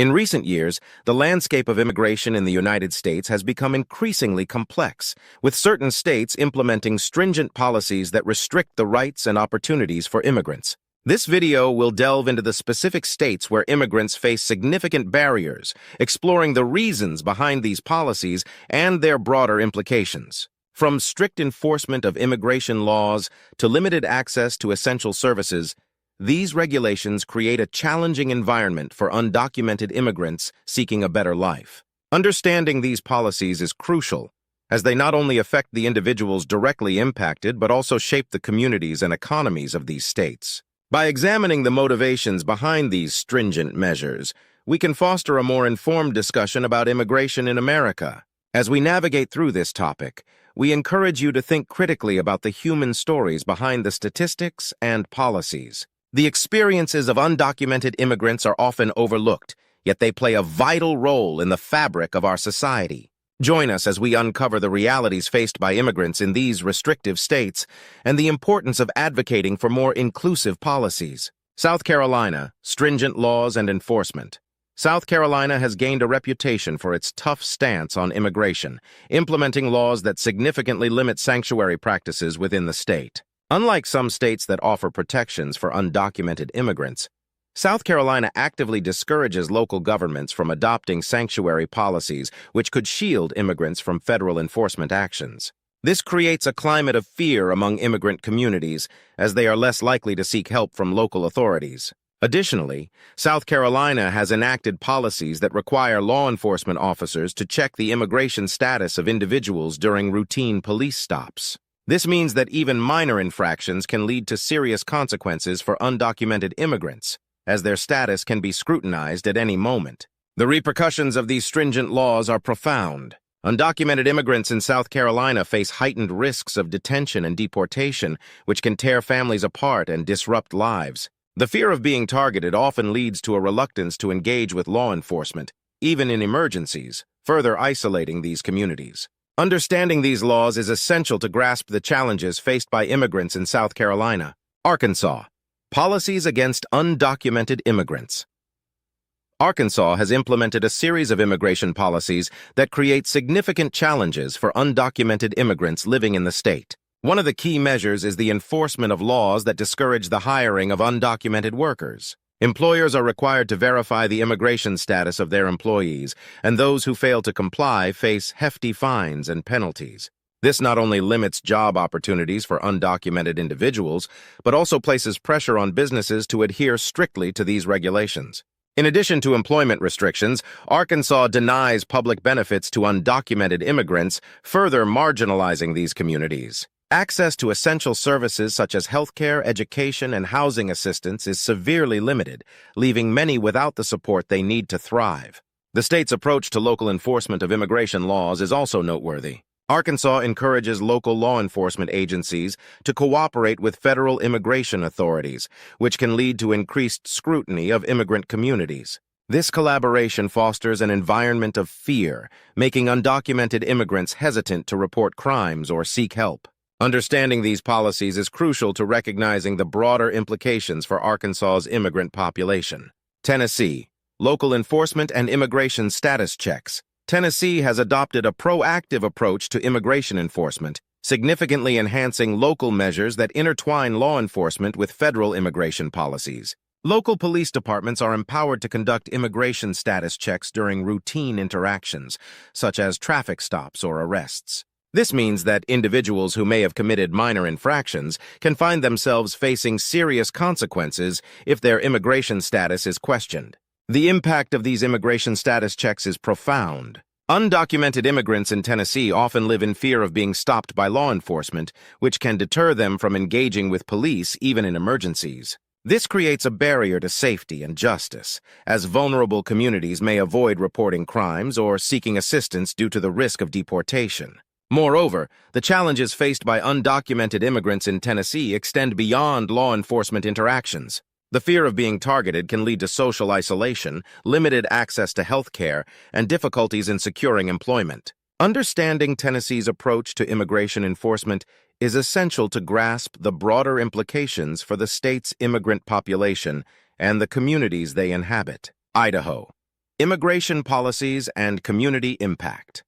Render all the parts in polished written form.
In recent years, the landscape of immigration in the United States has become increasingly complex, with certain states implementing stringent policies that restrict the rights and opportunities for immigrants. This video will delve into the specific states where immigrants face significant barriers, exploring the reasons behind these policies and their broader implications. From strict enforcement of immigration laws to limited access to essential services, these regulations create a challenging environment for undocumented immigrants seeking a better life. Understanding these policies is crucial, as they not only affect the individuals directly impacted but also shape the communities and economies of these states. By examining the motivations behind these stringent measures, we can foster a more informed discussion about immigration in America. As we navigate through this topic, we encourage you to think critically about the human stories behind the statistics and policies. The experiences of undocumented immigrants are often overlooked, yet they play a vital role in the fabric of our society. Join us as we uncover the realities faced by immigrants in these restrictive states and the importance of advocating for more inclusive policies. South Carolina, stringent laws and enforcement. South Carolina has gained a reputation for its tough stance on immigration, implementing laws that significantly limit sanctuary practices within the state. Unlike some states that offer protections for undocumented immigrants, South Carolina actively discourages local governments from adopting sanctuary policies which could shield immigrants from federal enforcement actions. This creates a climate of fear among immigrant communities, as they are less likely to seek help from local authorities. Additionally, South Carolina has enacted policies that require law enforcement officers to check the immigration status of individuals during routine police stops. This means that even minor infractions can lead to serious consequences for undocumented immigrants, as their status can be scrutinized at any moment. The repercussions of these stringent laws are profound. Undocumented immigrants in South Carolina face heightened risks of detention and deportation, which can tear families apart and disrupt lives. The fear of being targeted often leads to a reluctance to engage with law enforcement, even in emergencies, further isolating these communities. Understanding these laws is essential to grasp the challenges faced by immigrants in South Carolina. Arkansas. Policies against undocumented immigrants. Arkansas has implemented a series of immigration policies that create significant challenges for undocumented immigrants living in the state. One of the key measures is the enforcement of laws that discourage the hiring of undocumented workers. Employers are required to verify the immigration status of their employees, and those who fail to comply face hefty fines and penalties. This not only limits job opportunities for undocumented individuals, but also places pressure on businesses to adhere strictly to these regulations. In addition to employment restrictions, Arkansas denies public benefits to undocumented immigrants, further marginalizing these communities. Access to essential services such as healthcare, education, and housing assistance is severely limited, leaving many without the support they need to thrive. The state's approach to local enforcement of immigration laws is also noteworthy. Arkansas encourages local law enforcement agencies to cooperate with federal immigration authorities, which can lead to increased scrutiny of immigrant communities. This collaboration fosters an environment of fear, making undocumented immigrants hesitant to report crimes or seek help. Understanding these policies is crucial to recognizing the broader implications for Arkansas's immigrant population. Tennessee. Local enforcement and immigration status checks. Tennessee has adopted a proactive approach to immigration enforcement, significantly enhancing local measures that intertwine law enforcement with federal immigration policies. Local police departments are empowered to conduct immigration status checks during routine interactions, such as traffic stops or arrests. This means that individuals who may have committed minor infractions can find themselves facing serious consequences if their immigration status is questioned. The impact of these immigration status checks is profound. Undocumented immigrants in Tennessee often live in fear of being stopped by law enforcement, which can deter them from engaging with police even in emergencies. This creates a barrier to safety and justice, as vulnerable communities may avoid reporting crimes or seeking assistance due to the risk of deportation. Moreover, the challenges faced by undocumented immigrants in Tennessee extend beyond law enforcement interactions. The fear of being targeted can lead to social isolation, limited access to health care, and difficulties in securing employment. Understanding Tennessee's approach to immigration enforcement is essential to grasp the broader implications for the state's immigrant population and the communities they inhabit. Idaho. Immigration policies and community impact.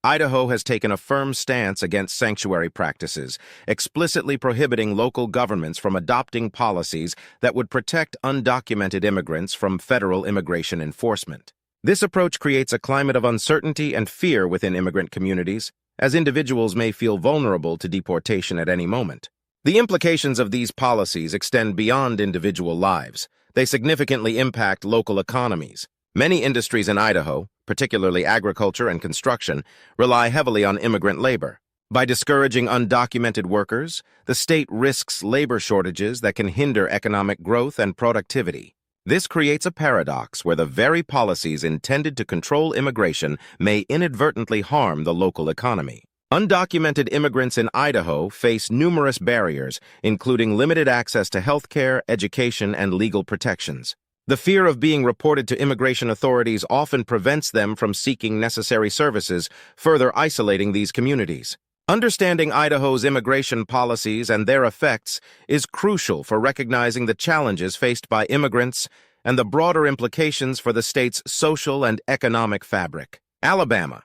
Idaho has taken a firm stance against sanctuary practices, explicitly prohibiting local governments from adopting policies that would protect undocumented immigrants from federal immigration enforcement. This approach creates a climate of uncertainty and fear within immigrant communities, as individuals may feel vulnerable to deportation at any moment. The implications of these policies extend beyond individual lives. They significantly impact local economies. Many industries in Idaho, particularly agriculture and construction, rely heavily on immigrant labor. By discouraging undocumented workers, the state risks labor shortages that can hinder economic growth and productivity. This creates a paradox where the very policies intended to control immigration may inadvertently harm the local economy. Undocumented immigrants in Idaho face numerous barriers, including limited access to health care, education, and legal protections. The fear of being reported to immigration authorities often prevents them from seeking necessary services, further isolating these communities. Understanding Idaho's immigration policies and their effects is crucial for recognizing the challenges faced by immigrants and the broader implications for the state's social and economic fabric. Alabama.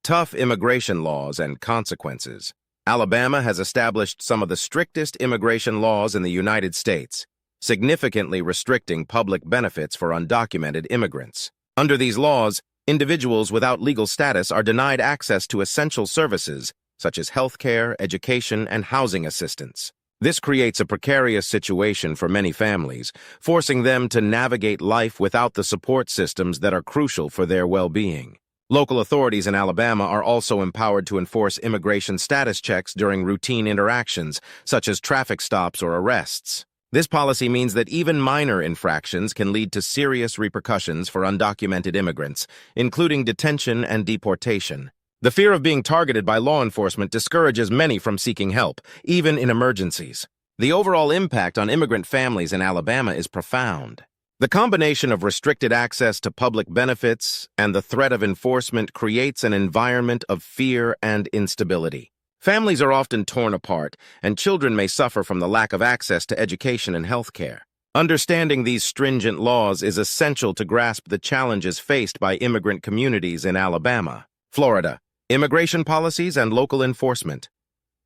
Tough immigration laws and consequences. Alabama has established some of the strictest immigration laws in the United States, significantly restricting public benefits for undocumented immigrants. Under these laws, individuals without legal status are denied access to essential services such as health care, education, and housing assistance. This creates a precarious situation for many families, forcing them to navigate life without the support systems that are crucial for their well-being. Local authorities in Alabama are also empowered to enforce immigration status checks during routine interactions, such as traffic stops or arrests. This policy means that even minor infractions can lead to serious repercussions for undocumented immigrants, including detention and deportation. The fear of being targeted by law enforcement discourages many from seeking help, even in emergencies. The overall impact on immigrant families in Alabama is profound. The combination of restricted access to public benefits and the threat of enforcement creates an environment of fear and instability. Families are often torn apart, and children may suffer from the lack of access to education and health care. Understanding these stringent laws is essential to grasp the challenges faced by immigrant communities in Alabama. Florida. Immigration policies and local enforcement.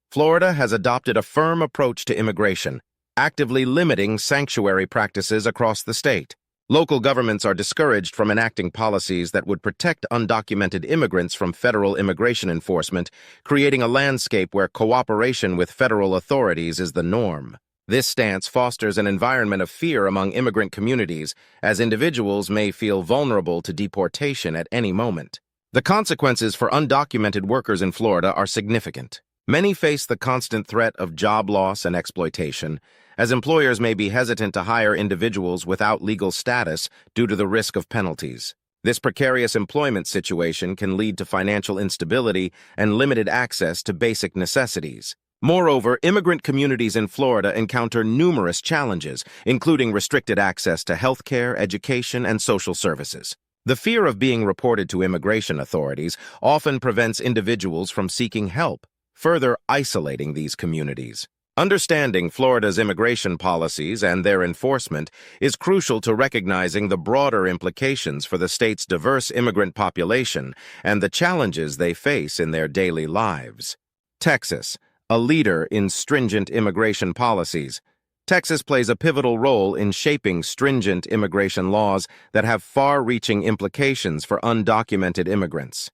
Florida has adopted a firm approach to immigration, actively limiting sanctuary practices across the state. Local governments are discouraged from enacting policies that would protect undocumented immigrants from federal immigration enforcement, creating a landscape where cooperation with federal authorities is the norm. This stance fosters an environment of fear among immigrant communities, as individuals may feel vulnerable to deportation at any moment. The consequences for undocumented workers in Florida are significant. Many face the constant threat of job loss and exploitation, as employers may be hesitant to hire individuals without legal status due to the risk of penalties. This precarious employment situation can lead to financial instability and limited access to basic necessities. Moreover, immigrant communities in Florida encounter numerous challenges, including restricted access to health care, education, and social services. The fear of being reported to immigration authorities often prevents individuals from seeking help, further isolating these communities. Understanding Florida's immigration policies and their enforcement is crucial to recognizing the broader implications for the state's diverse immigrant population and the challenges they face in their daily lives. Texas, a leader in stringent immigration policies. Texas plays a pivotal role in shaping stringent immigration laws that have far-reaching implications for undocumented immigrants.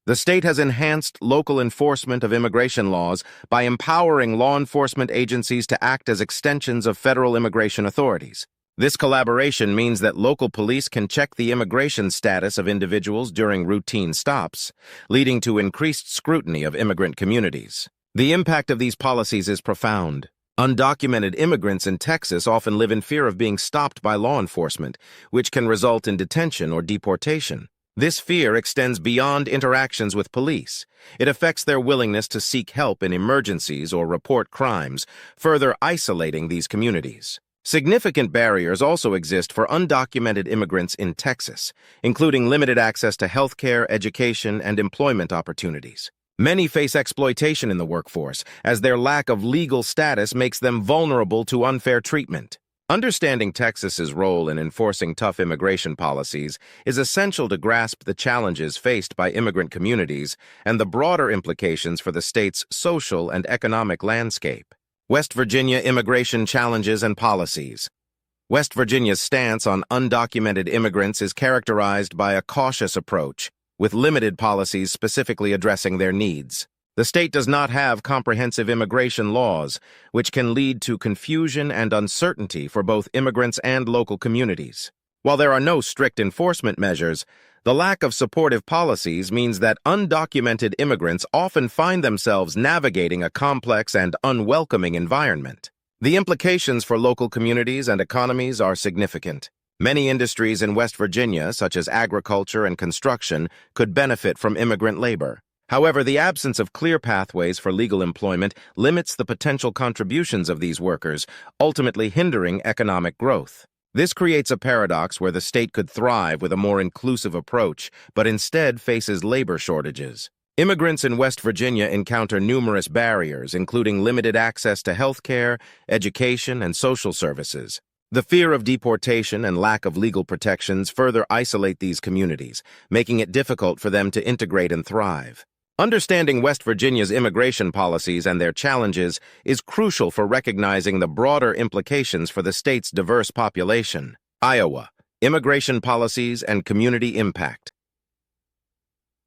The state has enhanced local enforcement of immigration laws by empowering law enforcement agencies to act as extensions of federal immigration authorities. This collaboration means that local police can check the immigration status of individuals during routine stops, leading to increased scrutiny of immigrant communities. The impact of these policies is profound. Undocumented immigrants in Texas often live in fear of being stopped by law enforcement, which can result in detention or deportation. This fear extends beyond interactions with police. It affects their willingness to seek help in emergencies or report crimes, further isolating these communities. Significant barriers also exist for undocumented immigrants in Texas, including limited access to health care, education, and employment opportunities. Many face exploitation in the workforce, as their lack of legal status makes them vulnerable to unfair treatment. Understanding Texas's role in enforcing tough immigration policies is essential to grasp the challenges faced by immigrant communities and the broader implications for the state's social and economic landscape. West Virginia Immigration Challenges and Policies. West Virginia's stance on undocumented immigrants is characterized by a cautious approach, with limited policies specifically addressing their needs. The state does not have comprehensive immigration laws, which can lead to confusion and uncertainty for both immigrants and local communities. While there are no strict enforcement measures, the lack of supportive policies means that undocumented immigrants often find themselves navigating a complex and unwelcoming environment. The implications for local communities and economies are significant. Many industries in West Virginia, such as agriculture and construction, could benefit from immigrant labor. However, the absence of clear pathways for legal employment limits the potential contributions of these workers, ultimately hindering economic growth. This creates a paradox where the state could thrive with a more inclusive approach, but instead faces labor shortages. Immigrants in West Virginia encounter numerous barriers, including limited access to health care, education, and social services. The fear of deportation and lack of legal protections further isolate these communities, making it difficult for them to integrate and thrive. Understanding West Virginia's immigration policies and their challenges is crucial for recognizing the broader implications for the state's diverse population. Iowa: Immigration Policies and Community Impact.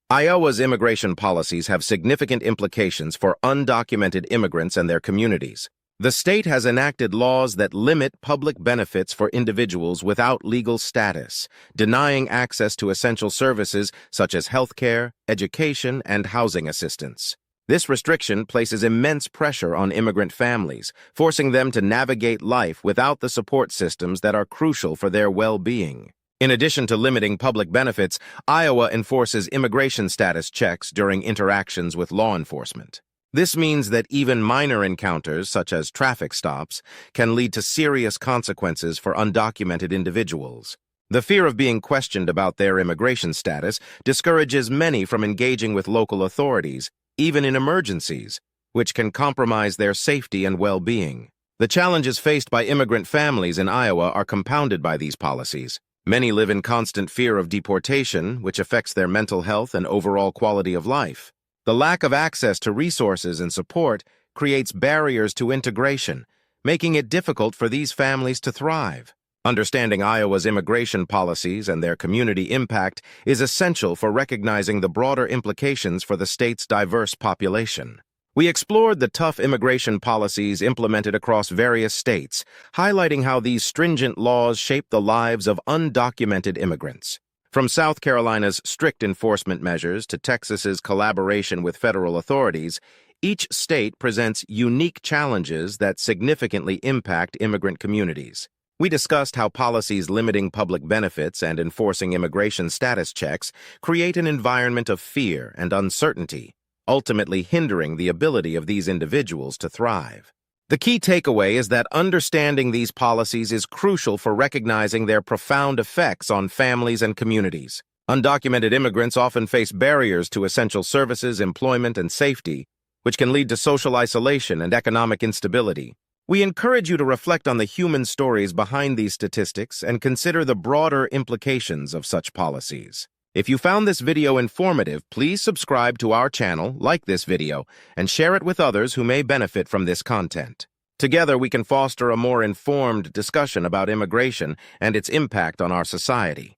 Iowa's immigration policies have significant implications for undocumented immigrants and their communities. The state has enacted laws that limit public benefits for individuals without legal status, denying access to essential services such as health care, education, and housing assistance. This restriction places immense pressure on immigrant families, forcing them to navigate life without the support systems that are crucial for their well-being. In addition to limiting public benefits, Iowa enforces immigration status checks during interactions with law enforcement. This means that even minor encounters, such as traffic stops, can lead to serious consequences for undocumented individuals. The fear of being questioned about their immigration status discourages many from engaging with local authorities, even in emergencies, which can compromise their safety and well-being. The challenges faced by immigrant families in Iowa are compounded by these policies. Many live in constant fear of deportation, which affects their mental health and overall quality of life. The lack of access to resources and support creates barriers to integration, making it difficult for these families to thrive. Understanding Iowa's immigration policies and their community impact is essential for recognizing the broader implications for the state's diverse population. We explored the tough immigration policies implemented across various states, highlighting how these stringent laws shape the lives of undocumented immigrants. From South Carolina's strict enforcement measures to Texas's collaboration with federal authorities, each state presents unique challenges that significantly impact immigrant communities. We discussed how policies limiting public benefits and enforcing immigration status checks create an environment of fear and uncertainty, ultimately hindering the ability of these individuals to thrive. The key takeaway is that understanding these policies is crucial for recognizing their profound effects on families and communities. Undocumented immigrants often face barriers to essential services, employment, and safety, which can lead to social isolation and economic instability. We encourage you to reflect on the human stories behind these statistics and consider the broader implications of such policies. If you found this video informative, please subscribe to our channel, like this video, and share it with others who may benefit from this content. Together, we can foster a more informed discussion about immigration and its impact on our society.